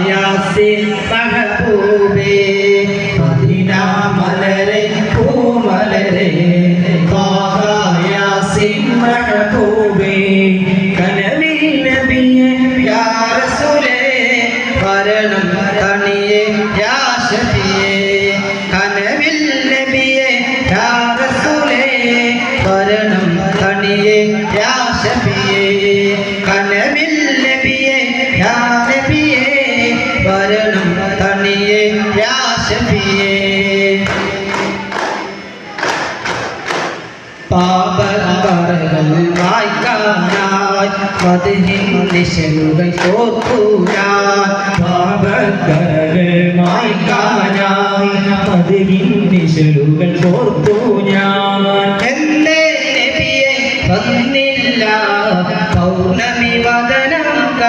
Yaseen മഹബൂബേ Medina മലരെ പൂമലരെ യാസീൻ മഹബൂബേ കനവിൽ നബിയേ യാ റസൂലേ വരണം തണിയേ യാ ശഫിയേ കനവിൽ നബിയേ യാ റസൂലേ വരണം തണിയേ യാ ശഫിയേ കനവിൽ നബിയേ യാ നബിയേ വരണം തണിയേ യാ ശഫിയേ പാപകരകൾ വായിക്കാനായി മദ്ഹിൻ നിശലുകൾ കോർത്തു ഞാൻ പാപകരകൾ വായിക്കാനായി മദ്ഹിൻ നിശലുകൾ കോർത്തു ഞാൻ